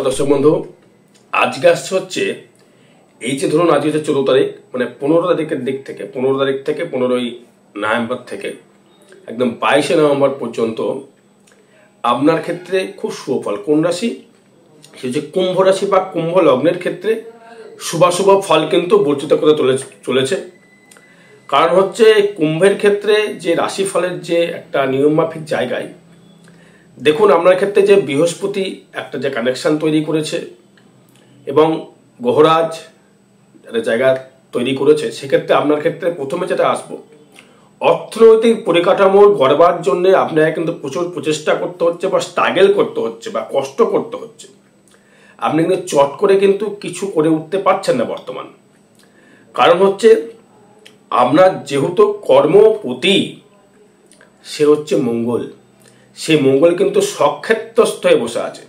দর্শক বন্ধু, আজকে আসছে হচ্ছে এই যে ধরুন আজকে হচ্ছে 14 তারিখ, মানে 15 তারিখের দিক থেকে 15 তারিখ থেকে 15ই নভেম্বর থেকে একদম 22শে নভেম্বর পর্যন্ত আপনার ক্ষেত্রে খুব শুভ ফল। কোন রাশি? সে হচ্ছে কুম্ভ রাশি বা কুম্ভ লগ্নের ক্ষেত্রে শুভাশুভ ফল কিন্তু বর্ধিত করে চলেছে। কারণ হচ্ছে কুম্ভের ক্ষেত্রে যে রাশি ফলের যে একটা নিয়মমাফিক জায়গায় দেখুন, আপনার ক্ষেত্রে যে বৃহস্পতি একটা যে কানেকশন তৈরি করেছে এবং গ্রহরাজ একটা জায়গা তৈরি করেছে, সেক্ষেত্রে আপনার ক্ষেত্রে প্রথমে যেটা আসবো, অর্থনৈতিক পরিকাঠামো গড়বার জন্য আপনাকে কিন্তু প্রচুর প্রচেষ্টা করতে হচ্ছে বা স্ট্রাগল করতে হচ্ছে বা কষ্ট করতে হচ্ছে। আপনি কিন্তু চট করে কিন্তু কিছু করে উঠতে পারছেন না বর্তমান। কারণ হচ্ছে আপনার যেহেতু কর্মপতি সে হচ্ছে মঙ্গল, সেই মঙ্গল কিন্তু সক্ষেত্রস্থ হয়ে বসে আছে।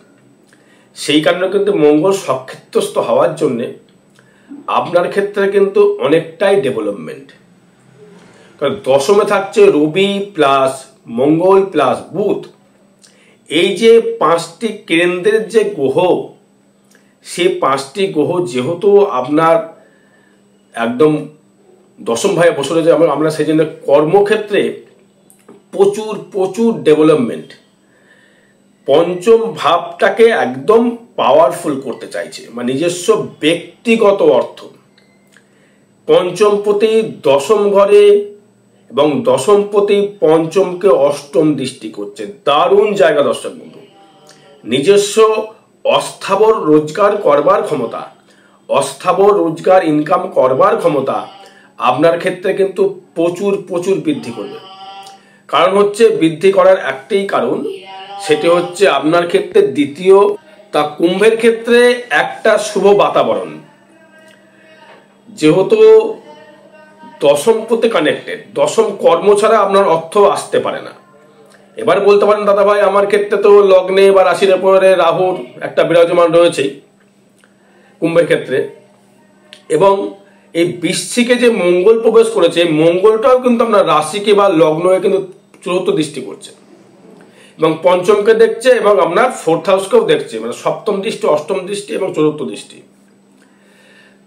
সেই কারণে কিন্তু মঙ্গল সক্ষেত্রস্থ হওয়ার জন্যে আপনার ক্ষেত্রে কিন্তু অনেকটাই ডেভেলপমেন্ট। কারণ দশমে থাকছে রবি প্লাস মঙ্গল প্লাস বুধ, এই যে 5টি কেন্দ্রের যে গ্রহ, সেই 5টি গ্রহ যেহেতু আপনার একদম দশম ভাবে বসে রয়েছে, আমরা সেই জন্য কর্মক্ষেত্রে প্রচুর প্রচুর ডেভেলপমেন্ট, পঞ্চম ভাবটাকে একদম পাওয়ারফুল করতে চাইছে, মানে নিজস্ব ব্যক্তিগত অর্থ। পঞ্চমপতি দশম ঘরে এবং দশমপতি পঞ্চমকে অষ্টম দৃষ্টি করছে। দারুণ জায়গা দর্শক বন্ধু। নিজস্ব অস্থাবর রোজগার করবার ক্ষমতা, অস্থাবর রোজগার ইনকাম করবার ক্ষমতা আপনার ক্ষেত্রে কিন্তু প্রচুর প্রচুর বৃদ্ধি করবে। কারণ হচ্ছে বৃদ্ধি করার একটাই কারণ, সেটি হচ্ছে আপনার ক্ষেত্রে দ্বিতীয় তা কুম্ভের ক্ষেত্রে একটা শুভ বাতাবরণ। যেহেতু দশমপতি কানেক্টেড, দশম কর্ম ছাড়া আপনার অর্থ আসতে পারে না। এবার বলতে পারেন দাদা ভাই আমার ক্ষেত্রে তো লগ্নে বা রাশির উপরে রাহুর একটা বিরাজমান রয়েছেই কুম্ভের ক্ষেত্রে, এবং এই বৃশ্চিকে যে মঙ্গল প্রবেশ করেছে, মঙ্গলটাও কিন্তু আপনার রাশিকে বা লগ্নকে কিন্তু চতুর্থ দৃষ্টি করছে এবং পঞ্চমকে দেখছে এবং আপনার 4th হাউসকেও দেখছে, মানে সপ্তম দৃষ্টি, অষ্টম দৃষ্টি এবং চতুর্থ দৃষ্টি।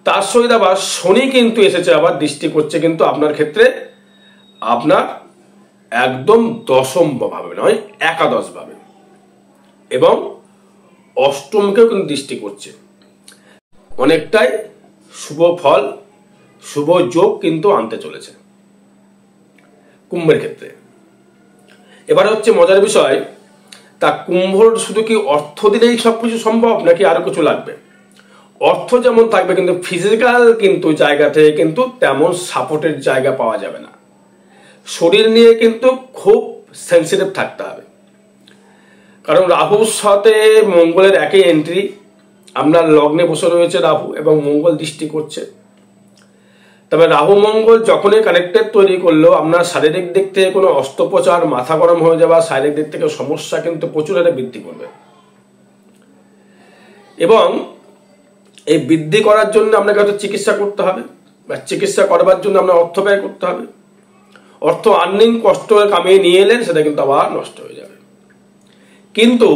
তার সহিত আবার শনি কিন্তু এসেছে, আবার দৃষ্টি করছে কিন্তু আপনার ক্ষেত্রে আপনার একদম দশম ভাবে নয়, একাদশ ভাবে, এবং অষ্টমকেও কিন্তু দৃষ্টি করছে। অনেকটাই শুভ ফল, শুভ যোগ কিন্তু আনতে চলেছে কুম্ভের ক্ষেত্রে। এবার হচ্ছে মজার বিষয়, তা কুম্ভর শুধু কি অর্থ দিলেই সবকিছু সম্ভব নাকি আরো কিছু লাগবে? অর্থ যেমন থাকবে কিন্তু ফিজিক্যাল কিন্তু জায়গা থেকে কিন্তু তেমন সাপোর্টের জায়গা পাওয়া যাবে না। শরীর নিয়ে কিন্তু খুব সেন্সিটিভ থাকতে হবে। কারণ রাহুর সাথে মঙ্গলের একই এন্ট্রি, আপনার লগ্নে বসে রয়েছে রাহু এবং মঙ্গল দৃষ্টি করছে। তবে রাহু মঙ্গল যখনই কানেক্টেড তৈরি করলো, আপনার শারীরিক দিক থেকে কোনো অস্ত্রোপচার, মাথা গরম হয়ে যাওয়া, শারীরিক দিক থেকে সমস্যা কিন্তু প্রচুর হারে বৃদ্ধি করবে। এবং এই বৃদ্ধি করার জন্য আপনাকে হয়তো চিকিৎসা করতে হবে, বা চিকিৎসা করবার জন্য আপনার অর্থ ব্যয় করতে হবে। অর্থ আর্নিং কষ্ট কামিয়ে নিয়ে এলেন, সেটা কিন্তু আবার নষ্ট হয়ে যাবে। কিন্তু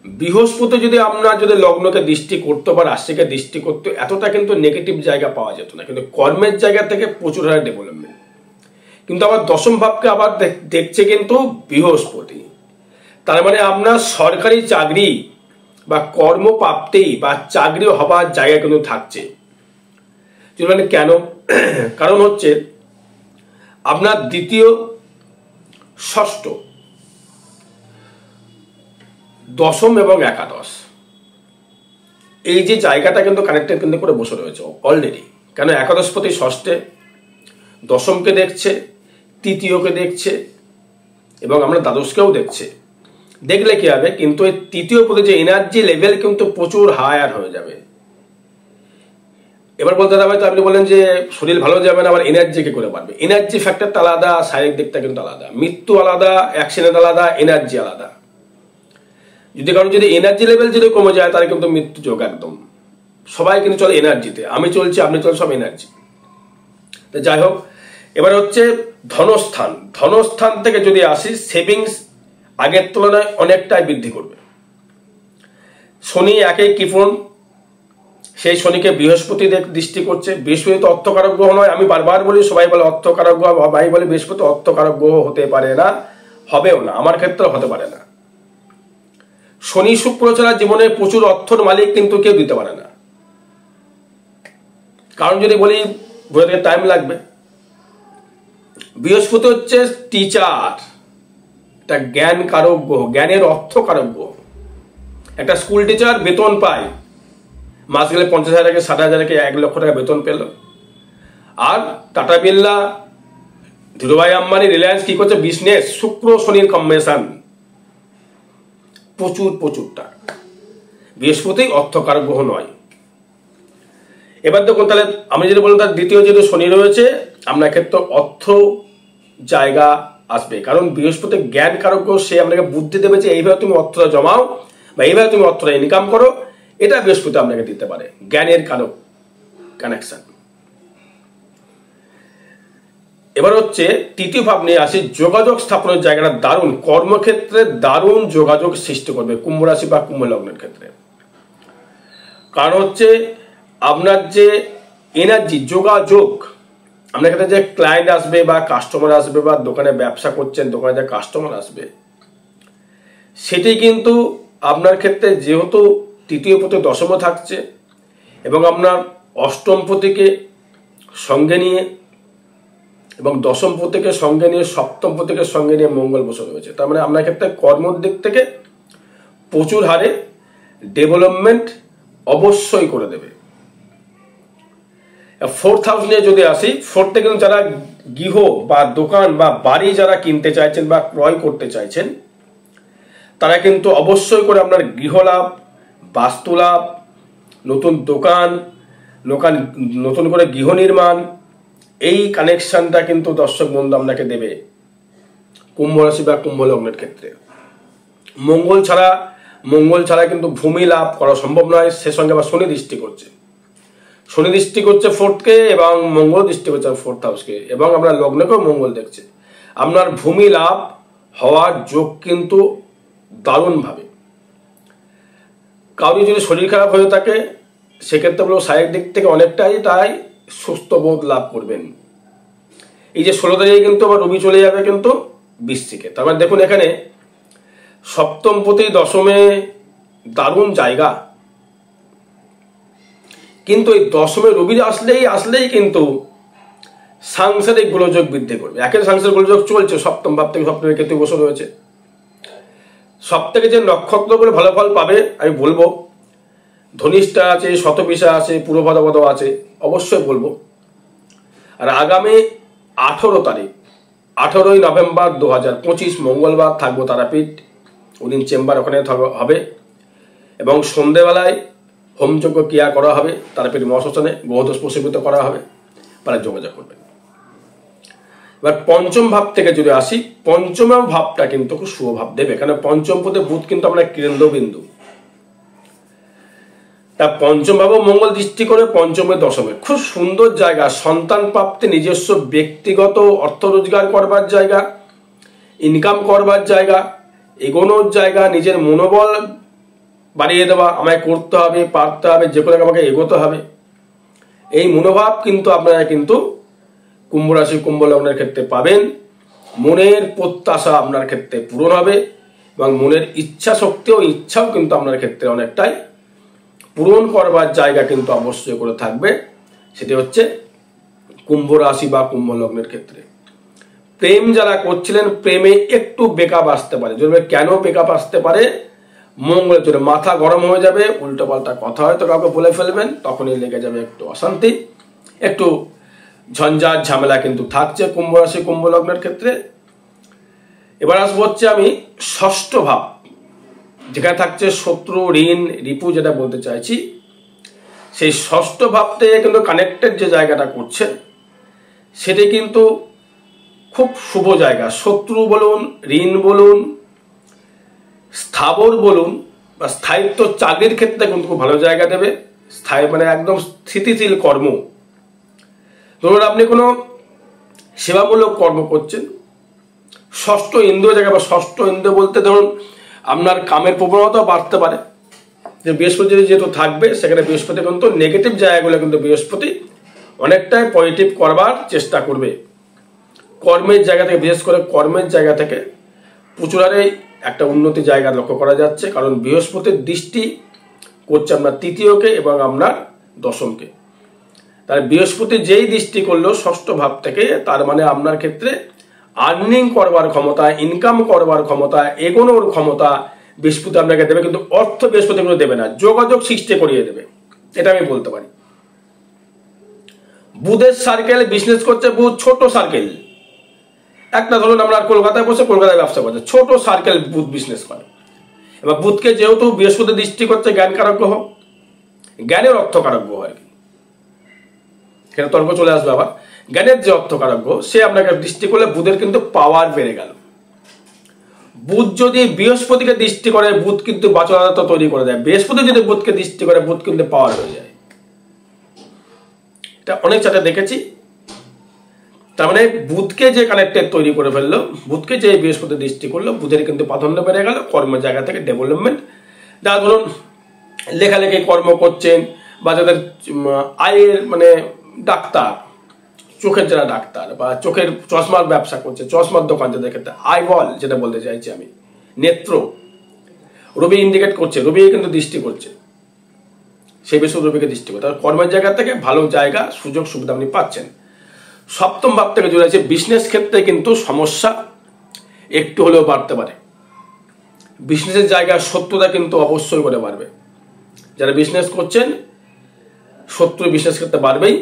বৃহস্পতি যদি আপনার যদি লগ্নকে দৃষ্টি করতো বা রাশিকে দৃষ্টি করতো, এতটা কিন্তু নেগেটিভ জায়গা পাওয়া যেত না, কিন্তু কর্মের জায়গা থেকে প্রচুর হারে ডেভেলপমেন্ট। কিন্তু আবার দশম ভাবকে আবার দেখছে কিন্তু বৃহস্পতি। তার মানে আপনার সরকারি চাকরি বা কর্মপ্রাপ্তি বা চাকরি হবার জায়গা কিন্তু থাকছে। মানে কেন? কারণ হচ্ছে আপনার দ্বিতীয়, ষষ্ঠ, দশম এবং একাদশ, এই যে জায়গাটা কিন্তু কানেক্টেড কিন্তু করে বসে রয়েছে অলরেডি। কেন? একাদশপতি ষষ্ঠে, দশমকে দেখছে, তৃতীয়কে দেখছে এবং আমরা দ্বাদশকেও দেখছে। দেখলে কি হবে, কিন্তু এই তৃতীয় পদে যে এনার্জি লেভেল কিন্তু প্রচুর হায়ার হয়ে যাবে। এবার বলতে হবে তো আপনি বলেন যে শরীর ভালো যাবে না, আবার এনার্জি কি করে বাড়বে? এনার্জি ফ্যাক্টরটা আলাদা, শারীরিক দিকটা কিন্তু আলাদা, মৃত্যু আলাদা, অ্যাক্সিডেন্ট আলাদা, এনার্জি আলাদা। যদি এনার্জি লেভেল যদি কমে যায় তাহলে কিন্তু মৃত্যু যোগ একদম। সবাই কিন্তু চলে এনার্জিতে, আমি চলছি, আপনি চলছে, সব এনার্জি। যাই হোক, এবার হচ্ছে ধনস্থান। ধনস্থান থেকে যদি আসি, সেভিংস আগের তুলনায় অনেকটাই বৃদ্ধি করবে। শনি একে কিফুন, সেই শনিকে বৃহস্পতি দৃষ্টি করছে। বৃহস্পতি তো অর্থকারক গ্রহ নয়, আমি বারবার বলি, সবাই বলে অর্থকারক গ্রহ, ভাই বলে বৃহস্পতি অর্থকারক গ্রহ হতে পারে না, হবেও না, আমার ক্ষেত্রে হতে পারে না। শনি শুক্র ছাড়া জীবনে প্রচুর অর্থর মালিক কিন্তু কেউ দিতে পারে না। কারণ যদি বলি বোঝাতে টাইম লাগবে। বৃহস্পতি হচ্ছে টিচার, একটা জ্ঞান কারক গ্রহ, জ্ঞানের অর্থ কারক গ্রহ। একটা স্কুল টিচার বেতন পায়, মাস গেলে 50,000 থেকে 60,000 থেকে 1 লক্ষ টাকা বেতন পেল। আর টাটা বিড়লা, ধীরুভাই আম্বানি, রিলায়েন্স কি করছে? বিজনেস, শুক্র শনির কম্বিনেশন, প্রচুর টাকা। বৃহস্পতি অর্থকারক গ্রহ নয়। এবার দেখুন, তাহলে আমি যেটা বললাম, তার দ্বিতীয় যেহেতু শনি রয়েছে, আপনার ক্ষেত্রে অর্থ জায়গা আসবে। কারণ বৃহস্পতি জ্ঞান কারক গ্রহ, সে আপনাকে বুদ্ধি দেবে যে এইভাবে তুমি অর্থটা জমাও বা এইভাবে তুমি অর্থটা ইনকাম করো, এটা বৃহস্পতি আপনাকে দিতে পারে, জ্ঞানের কারক কানেকশন। এবার হচ্ছে তৃতীয় ভাব নিয়ে আসি, যোগাযোগ স্থাপনের জায়গাটা দারুণ, কর্মক্ষেত্রে দারুণ যোগাযোগ সৃষ্টি করবে কুম্ভ রাশি বা কুম্ভ লগ্নের ক্ষেত্রে। কারণ হচ্ছে আপনার যে এনার্জি, যোগাযোগ, আপনার ক্ষেত্রে যে ক্লায়েন্ট আসবে বা কাস্টমার আসবে, বা দোকানে ব্যবসা করছেন, দোকানে যে কাস্টমার আসবে, সেটি কিন্তু আপনার ক্ষেত্রে যেহেতু তৃতীয় পতি দশমে থাকছে এবং আপনার অষ্টম পতিকে সঙ্গে নিয়ে এবং দশম পতিকে সঙ্গে নিয়ে সপ্তম পতিকে সঙ্গে নিয়ে মঙ্গল বসে রয়েছে, তার মানে আপনার ক্ষেত্রে কর্মর দিক থেকে প্রচুর হারে ডেভেলপমেন্ট অবশ্যই করে দেবে। 4th হাউস নিয়ে যদি আসি, 4th কিন্তু যারা গৃহ বা দোকান বা বাড়ি যারা কিনতে চাইছেন বা ক্রয় করতে চাইছেন, তারা কিন্তু অবশ্যই করে আপনার গৃহলাভ, বাস্তুলাভ, নতুন দোকান, নতুন করে গৃহ নির্মাণ, এই কানেকশনটা কিন্তু দর্শক বন্ধু আপনাকে দেবে কুম্ভ রাশি বা কুম্ভ লগ্নের ক্ষেত্রে। মঙ্গল ছাড়া কিন্তু ভূমি লাভ করা সম্ভব নয়। সে সঙ্গে আবার শনি দৃষ্টি করছে, 4th-কে এবং মঙ্গল দৃষ্টি করছে 4th হাউসকে, এবং আপনার লগ্নকেও মঙ্গল দেখছে। আপনার ভূমি লাভ হওয়ার যোগ কিন্তু দারুণভাবে। কারো যদি শরীর খারাপ হয়ে থাকে, সেক্ষেত্রে বলবো শারীরিক দিক থেকে অনেকটাই তাই সুস্থ বোধ লাভ করবেন। এই যে 16 তারিখে কিন্তু আবার রবি চলে যাবে কিন্তু বৃশ্চিকে, তার মানে দেখুন এখানে সপ্তম পতি দশমে দারুণ জায়গা, কিন্তু এই দশমে রবি আসলেই কিন্তু সাংসারিক গোলযোগ বৃদ্ধি করবে। একের সাংসারিক গোলযোগ চলছে, সপ্তম ভাব থেকে সপ্তমে কেতু বসে রয়েছে। সব থেকে যে নক্ষত্রগুলো ভালো ফল পাবে আমি বলবো, ধনিষ্ঠা আছে, শতবিশা আছে, পূর্ব ভাদ্রপদ আছে, অবশ্যই বলবো। আর আগামী 18 তারিখ, 18ই নভেম্বর 2025 মঙ্গলবার থাকবো তারাপীঠ, ওদিন চেম্বার ওখানে হবে এবং সন্ধেবেলায় হোমযজ্ঞ ক্রিয়া করা হবে, তারাপীঠ মহাশ্মশানে গ্রহদোষ প্রশমিত করা হবে, তারা যোগাযোগ করবেন। এবার পঞ্চম ভাব থেকে যদি আসি, পঞ্চম ভাবটা কিন্তু খুব শুভ ভাব দেবে, কারণ পঞ্চম পদে বুধ কিন্তু আমরা কেন্দ্রবিন্দু, তা পঞ্চম ভাবে মঙ্গল দৃষ্টি করে পঞ্চমে দশমে খুব সুন্দর জায়গা, সন্তান প্রাপ্তি, নিজস্ব ব্যক্তিগত অর্থ রোজগার করবার জায়গা, ইনকাম করবার জায়গা, এগোনোর জায়গা, নিজের মনোবল বাড়িয়ে দেওয়া, আমায় করতে হবে, পারতে হবে, যে কোনো আমাকে এগোতে হবে, এই মনোভাব কিন্তু আপনারা কিন্তু কুম্ভ রাশি কুম্ভ লগ্নের ক্ষেত্রে পাবেন। মনের প্রত্যাশা আপনার ক্ষেত্রে পূরণ হবে এবং মনের ইচ্ছা শক্তি ও ইচ্ছাও কিন্তু আপনার ক্ষেত্রে অনেকটাই পূরণ করবার জায়গা কিন্তু অবশ্যই করে থাকবে। সেটি হচ্ছে কুম্ভ রাশি বা কুম্ভ লগ্নের ক্ষেত্রে। প্রেম যারা করছিলেন, প্রেমে একটু বেকআপ আসতে পারে। কেন বেকআপ আসতে পারে? মঙ্গলের জন্য মাথা গরম হয়ে যাবে, উল্টো পাল্টা কথা হয়তো কাউকে বলে ফেলবেন, তখনই লেগে যাবে একটু অশান্তি, একটু ঝঞ্ঝাট ঝামেলা কিন্তু থাকছে কুম্ভ রাশি কুম্ভ লগ্নের ক্ষেত্রে। এবার আসবো হচ্ছে আমি ষষ্ঠ ভাব, যেখানে থাকছে শত্রু, ঋণ, রিপু, যেটা বলতে চাইছি, সেই ষষ্ঠ ভাব থেকে কিন্তু কানেক্টেড যে জায়গাটা করছে সেটি কিন্তু খুব শুভ জায়গা। শত্রু বলুন, ঋণ বলুন, স্থাবর বলুন বা স্থায়িত্ব, চাকরির ক্ষেত্রে কিন্তু খুব ভালো জায়গা দেবে। স্থায়ী মানে একদম স্থিতিশীল কর্ম। ধরুন আপনি কোনো সেবামূলক কর্ম করছেন, ষষ্ঠ ইন্দ্রিয় জায়গা, বা ষষ্ঠ ইন্দ্রিয় বলতে ধরুন আপনার কামের প্রবণতা বাড়তে পারে, যে বৃহস্পতি যেহেতু থাকবে সেখানে বৃহস্পতি কিন্তু নেগেটিভ জায়গাগুলো কিন্তু বৃহস্পতি অনেকটাই পজিটিভ করবার চেষ্টা করবে। কর্মের জায়গা থেকে, বিশেষ করে কর্মের জায়গা থেকে প্রচুর হারে একটা উন্নতি জায়গা লক্ষ্য করা যাচ্ছে, কারণ বৃহস্পতির দৃষ্টি করছে আপনার তৃতীয়কে এবং আপনার দশমকে। তার বৃহস্পতি যেই দৃষ্টি করলো ষষ্ঠ ভাব থেকে, তার মানে আপনার ক্ষেত্রে আর্নিং করবার ক্ষমতা, ইনকাম করবার ক্ষমতা, এগোনোর ক্ষমতা বৃহস্পতি আপনাকে দেবে, কিন্তু অর্থ বৃহস্পতি কোনো দেবে না, যোগাযোগ সৃষ্টি করিয়ে দেবে, এটা আমি বলতে পারি। বুধের সার্কেল, বিজনেস করছে বুধ, ছোট সার্কেল, একটা ধরুন আমরা কলকাতায় বসে কলকাতায় ব্যবসা করছে, ছোট সার্কেল বুধ বিজনেস করে। এবার বুধকে যেহেতু বৃহস্পতি দৃষ্টি করছে জ্ঞান কারক গ্রহ, জ্ঞানের অর্থ কারক গ্রহ আর কি, এখানে তর্ক চলে আসবে আবার। জ্ঞানের যে অর্থ কারক গ্রহ সে আপনাকে দৃষ্টি করলে বুধের কিন্তু পাওয়ার বেড়ে গেল। বুধ যদি বৃহস্পতিকে দৃষ্টি করে বুধ কিন্তু বাচনতা তৈরি করে দেয়, বৃহস্পতি যদি বুধকে দৃষ্টি করে বুধ কিন্তু পাওয়ার হয়ে যায়। এটা অনেক চাটে দেখেছি। তার মানে বুধকে যে কানেক্টেড তৈরি করে ফেললো, বুধকে যে বৃহস্পতি দৃষ্টি করলো, বুধের কিন্তু প্রাধান্য বেড়ে গেল কর্মের জায়গা থেকে ডেভেলপমেন্ট। যারা ধরুন লেখালেখি কর্ম করছেন বা যাদের আয়ের মানে ডাক্তার, চোখের যারা ডাক্তার বা চোখের চশমার ব্যবসা করছে, চশমার দোকান যাদের ক্ষেত্রে আইবল যেটা বলতে চাইছি আমি, নেত্র, রবি ইন্ডিকেট করছে, রবি কিন্তু দৃষ্টি করছে, সেই বিষয়ে রবিকে দৃষ্টি করছে, তার কর্মের জায়গা থেকে ভালো জায়গা সুযোগ সুবিধা আপনি পাচ্ছেন। সপ্তম ভাব থেকে জুড়ে আছে বিজনেস ক্ষেত্রে কিন্তু সমস্যা একটু হলেও বাড়তে পারে, বিজনেসের জায়গায় শত্রুতা কিন্তু অবশ্যই করে বাড়বে। যারা বিজনেস করছেন শত্রু বিজনেস ক্ষেত্রে বাড়বেই।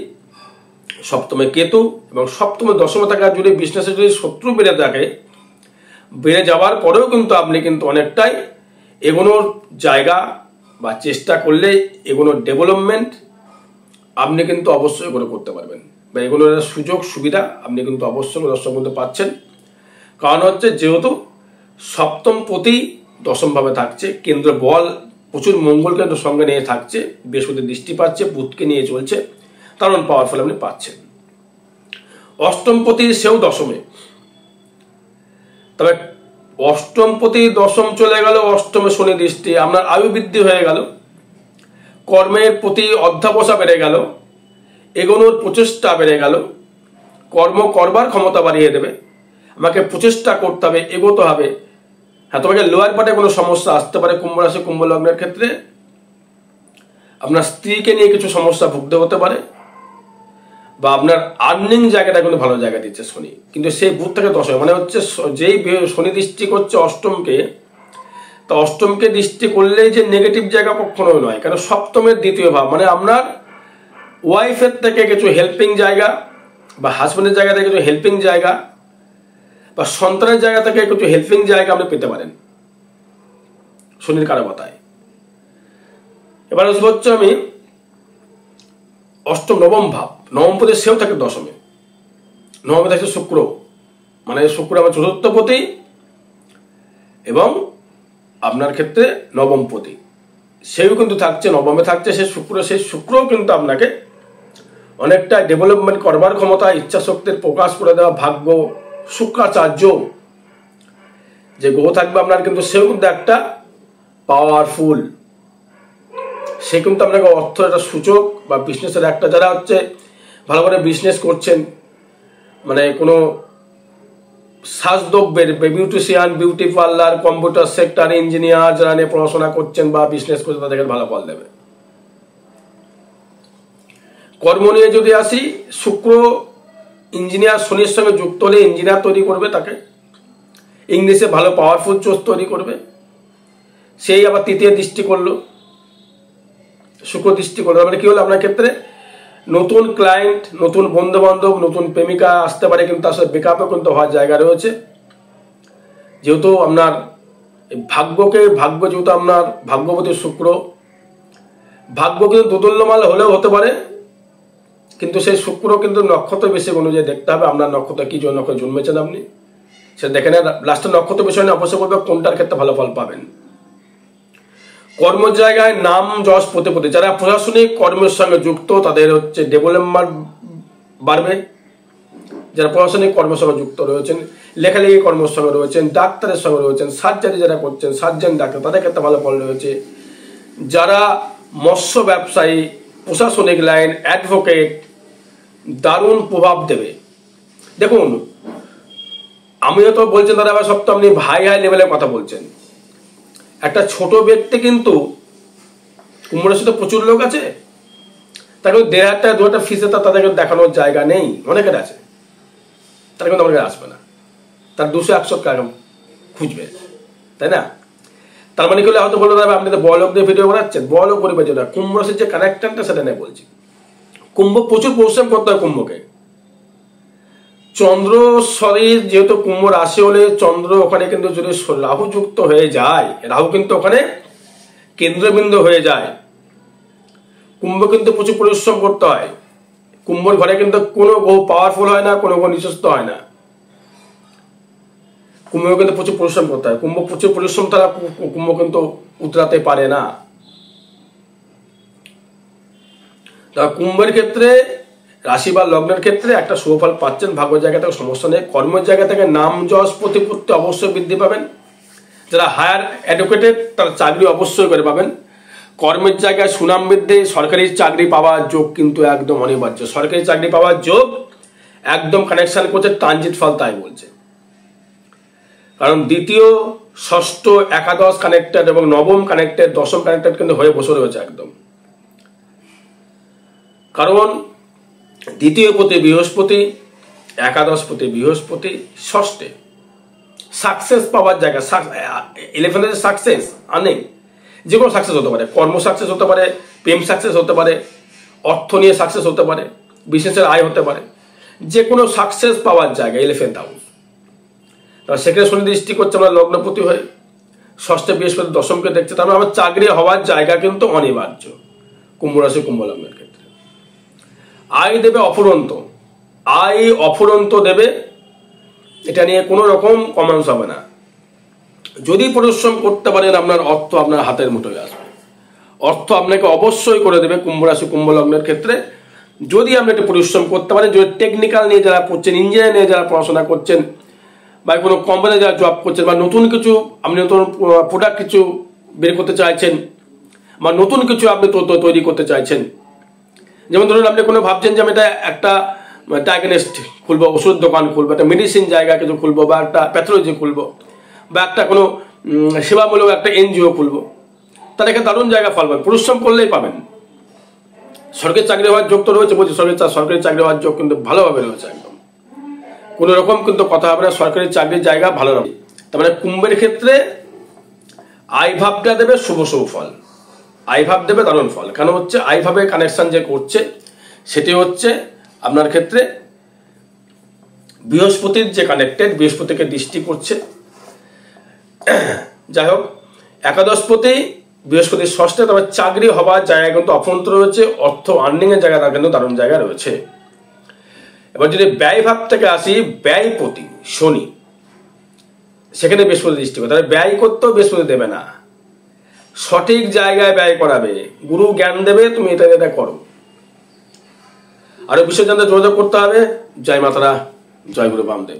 সপ্তমে কেতু এবং সপ্তমে দশমে থাকা জুড়ে বিজনেসে যদি শত্রু বেড়ে থাকে, বেড়ে যাওয়ার পরেও কিন্তু আপনি কিন্তু অনেকটাই এগোনোর জায়গা বা চেষ্টা করলে এগোনোর ডেভেলপমেন্ট আপনি কিন্তু অবশ্যই করে করতে পারবেন, বা এগুলোর সুযোগ সুবিধা আপনি কিন্তু অবশ্যই দর্শক বন্ধু পাচ্ছেন। কারণ হচ্ছে যেহেতু সপ্তম পতি দশমভাবে থাকছে, কেন্দ্র বল প্রচুর মঙ্গল কেন্দ্র সঙ্গে নিয়ে থাকছে, বৃহস্পতির দৃষ্টি পাচ্ছে, বুধকে নিয়ে চলছে, কারণ পাওয়ারফুল আপনি পাচ্ছেন। অষ্টমপতি সেও দশমে, তবে অষ্টমপতি দশম চলে গেল, অষ্টমে শনি দৃষ্টি, আপনার আয়ু বৃদ্ধি হয়ে গেল, কর্মের প্রতি অধ্যাবসা বেড়ে গেল, এগোনোর প্রচেষ্টা বেড়ে গেল, কর্ম করবার ক্ষমতা বাড়িয়ে দেবে, আমাকে প্রচেষ্টা করতে হবে, এগোতে হবে। হ্যাঁ, তোমাকে লোয়ার পার্টে কোনো সমস্যা আসতে পারে, কুম্ভ রাশি কুম্ভ লগ্নের ক্ষেত্রে আপনার স্ত্রীকে নিয়ে কিছু সমস্যা ভুগতে হতে পারে, বা আপনার আর্নিং জায়গাটা কিন্তু ভালো জায়গা দিচ্ছে শনি, কিন্তু সেই বুধ থেকে দশমে, মানে হচ্ছে যেই শনি দৃষ্টি করছে অষ্টমকে, তা অষ্টমকে দৃষ্টি করলেই যে নেগেটিভ জায়গা কখনোই নয়, কারণ সপ্তমের দ্বিতীয় ভাব, মানে আপনার ওয়াইফের থেকে কিছু হেল্পিং জায়গা বা হাজব্যান্ডের জায়গা থেকে কিছু হেল্পিং জায়গা বা সন্তানের জায়গা থেকে কিছু হেল্পিং জায়গা আপনি পেতে পারেন শনির কারকতায়। এবার হচ্ছে আমি অষ্টম নবম ভাব, নবম পতি সেও থাকে দশমে, নবমে থাকছে শুক্র, মানে শুক্র আমার চতুর্থপতি এবং আপনার ক্ষেত্রে নবমপতি, সেও কিন্তু থাকছে নবমে থাকছে, সেই শুক্রও কিন্তু আপনাকে অনেকটা ডেভেলপমেন্ট করবার ক্ষমতা, ইচ্ছা শক্তির প্রকাশ করে দেওয়া, ভাগ্য, শুক্রাচার্য যে গ্রহ থাকবে আপনার, কিন্তু সেও কিন্তু একটা পাওয়ারফুল, সে কিন্তু আপনাকে অর্থের একটা সূচক বা বিজনেসের একটা, যারা হচ্ছে ভালো করে বিজনেস করছেন, মানে কোনো সাজদ্রব্যের, beautician, beauty parlour, computer sector, engineer যারা নিয়ে পড়াশোনা করছেন বা বিজনেস করছেন, তাদেরকে ভালো ফল দেবে। কর্ম নিয়ে যদি আসি, শুক্র ইঞ্জিনিয়ার শনির সঙ্গে যুক্ত হলে ইঞ্জিনিয়ার তৈরি করবে, তাকে ইংলিশে ভালো পাওয়ারফুল চোজ তৈরি করবে, সেই আবার তৃতীয় দৃষ্টি করলো, শুক্র দৃষ্টি করলো, মানে কি হলো আপনার ক্ষেত্রে নতুন ক্লায়েন্ট, নতুন বন্ধু বান্ধব, নতুন প্রেমিকা আসতে পারে, কিন্তু তার সাথে ব্রেকআপও কিন্তু হওয়ার জায়গা রয়েছে। যেহেতু আপনার ভাগ্য যেহেতু আপনার ভাগ্যবতী শুক্র, ভাগ্য কিন্তু দোদুল্যমাল হলেও হতে পারে, কিন্তু সেই শুক্র কিন্তু নক্ষত্র বিষয় অনুযায়ী দেখতে হবে আপনার নক্ষত্র কি জন্য নক্ষত্র জন্মেছেন আপনি, সেটা দেখে নেন। লাস্টের নক্ষত্র বিষয় নিয়ে অবশ্যই বলবে কোনটার ক্ষেত্রে ভালো ফল পাবেন। কর্ম জায়গায় নাম যশ প্রতিপত্তি, যারা প্রশাসনিক কর্মের সঙ্গে যুক্ত তাদের হচ্ছে ডেভেলপমেন্ট বাড়বে, যারা প্রশাসনিক কর্মের সঙ্গে যুক্ত রয়েছেন, লেখালেখি কর্মের সঙ্গে রয়েছেন, ডাক্তারের সঙ্গে রয়েছেন, সার্জারি যারা করছেন, সার্জন ডাক্তার, তাদের ক্ষেত্রে ভালো ফল রয়েছে। যারা মৎস্য ব্যবসায়ী, প্রশাসনিক লাইন, অ্যাডভোকেট, দারুণ প্রভাব দেবে। দেখুন, আমিও তো বলছেন দাদা আবার সব তো আপনি ভাই হাই লেভেলের কথা বলছেন। একটা ছোট ব্যক্তি কিন্তু কুম্ভ রাশিতে প্রচুর লোক আছে, তাকে 1,500 টাকা 2,000 টাকা ফিসে তাদেরকে দেখানোর জায়গা নেই, অনেকের আছে, তারা কিন্তু আমার কাছে আসবে না, তার 200-100 টাকা খুঁজবে, তাই না? তার মানে কি হলে হয়তো বলতে হবে আপনি তো বড় লোকদের ভিডিও বানাচ্ছেন, বড় লোক পরিবার জন্য। কুম্ভ রাশির যে কানেকশনটা সেটা নিয়ে বলছি। কুম্ভ প্রচুর পরিশ্রম করতে হয় কুম্ভকে। চন্দ্র শরীর যেহেতু কুম্ভ রাশি হলে চন্দ্র ওখানে কিন্তু যদি রাহু যুক্ত হয়ে যায়, রাহু কিন্তু ওখানে কেন্দ্রবিন্দু হয়ে যায়, কুম্ভ কিন্তু প্রচুর পরিশ্রম করতে হয়। কুম্ভর ঘরে কিন্তু কোনো গ্রহ পাওয়ারফুল হয় না, কোনো গ্রহ নিচস্থ হয় না। কুম্ভ কিন্তু প্রচুর পরিশ্রম করতে হয়। কুম্ভ প্রচুর পরিশ্রম তারা কুম্ভ কিন্তু উতরাতে পারে না। কুম্ভের ক্ষেত্রে রাশি বা লগ্নের ক্ষেত্রে একটা শুভফল পাচ্ছেন। ভাগ্য জায়গা থেকে সমস্যা নেই। কর্মের জায়গা থেকে নাম যশ প্রতিপত্তি অবশ্যই বৃদ্ধি পাবেন। যারা হায়ার এডুকেটেড তারা চাকরি অবশ্যই করে পাবেন। কর্মের জায়গায় সুনাম বৃদ্ধি, সরকারি চাকরি পাওয়ার যোগ কিন্তু একদম অনিবার্য। সরকারি চাকরি পাওয়ার যোগ একদম কানেকশন করছে, ট্রানজিট ফল তাই বলছে। কারণ দ্বিতীয়, ষষ্ঠ, একাদশ কানেক্টেড এবং নবম কানেক্টেড, দশম কানেক্টেড কিন্তু হয়ে বসে রয়েছে একদম। কারণ দ্বিতীয় পতি বৃহস্পতি, একাদশ পতি বৃহস্পতি, ষষ্ঠে সাকসেস পাওয়ার জায়গা, 11 সাকসেস আর্নিং, যে কোনো সাকসেস হতে পারে। কর্ম সাকসেস হতে পারে, প্রেম সাকসেস হতে পারে, অর্থ নিয়ে সাকসেস হতে পারে, বিজনেসের আয় হতে পারে, যে কোনো সাকসেস পাওয়ার জায়গা 11th হাউস। সেখানে শনি দৃষ্টি করছে আমরা লগ্নপতি হয়ে, ষষ্ঠে বৃহস্পতি দশমকে দেখছে, তার মানে আমার চাকরি হওয়ার জায়গা কিন্তু অনিবার্য কুম্ভ রাশি কুম্ভ লগ্নের ক্ষেত্রে। আয় দেবে অফুরন্ত, আয় অফুরন্ত দেবে, এটা নিয়ে কোনো রকম কমেন্টস হবে না। যদি পরিশ্রম করতে পারেন আপনার অর্থ আপনার হাতের মুঠোয় আসবে। অর্থ আপনাকে অবশ্যই করে দেবে কুম্ভ রাশি কুম্ভ লগ্নের ক্ষেত্রে, যদি আপনি একটু পরিশ্রম করতে পারেন। যদি টেকনিক্যাল নিয়ে যারা পড়ছেন, ইঞ্জিনিয়ার নিয়ে যারা পড়াশোনা করছেন, বা কোনো কোম্পানি যারা জব করছেন, বা নতুন কিছু আপনি নতুন প্রোডাক্ট কিছু বের করতে চাইছেন, বা নতুন কিছু আপনি তৈরি করতে চাইছেন, যেমন ধরুন আপনি কোনো ভাবছেন যে আমি এটা একটা ডায়াগনস্ট খুলবো, ওষুধ দোকান খুলবো, একটা মেডিসিন জায়গা কিছু খুলবো, বা একটা প্যাথোলজি খুলবো, বা একটা কোনো সেবামূলক একটা এনজিও খুলবো, তার একটা দারুণ জায়গা ফল পাবেন। পরিশ্রম করলেই পাবেন। সরকারি চাকরি হওয়ার যোগ তো রয়েছে, বলছি সরকারি চাকরি হওয়ার যোগ কিন্তু ভালোভাবে রয়েছে একদম, কোনো রকম কিন্তু কথা হবে না। সরকারি চাকরির জায়গা ভালো হবে। তার মানে কুম্ভের ক্ষেত্রে আয় ভাবটা দেবে শুভ ফল, আয় ভাব দেবে দারুণ ফল। কেন হচ্ছে আয় ভাবে কানেকশন যে করছে সেটি হচ্ছে আপনার ক্ষেত্রে বৃহস্পতির যে কানেক্টেড, বৃহস্পতিকে দৃষ্টি করছে। যাই হোক, একাদশপতি বৃহস্পতির ষষ্ঠে, তবে চাকরি হবার জায়গা কিন্তু অফন্ত রয়েছে, অর্থ আর্নিং এর জায়গা কিন্তু দারুণ জায়গা রয়েছে। এবার যদি ব্যয় ভাব থেকে আসি, ব্যয়পতি শনি, সেখানে বৃহস্পতি দৃষ্টি করে, তাহলে ব্যয় করতেও বৃহস্পতি দেবে না, সঠিক জায়গায় ব্যয় করাবে, গুরু জ্ঞান দেবে, তুমি এটা এটা করো। আরো বিষয় জানতে যোগাযোগ করতে হবে। জয় মাতারা, জয় গুরু বামদেব।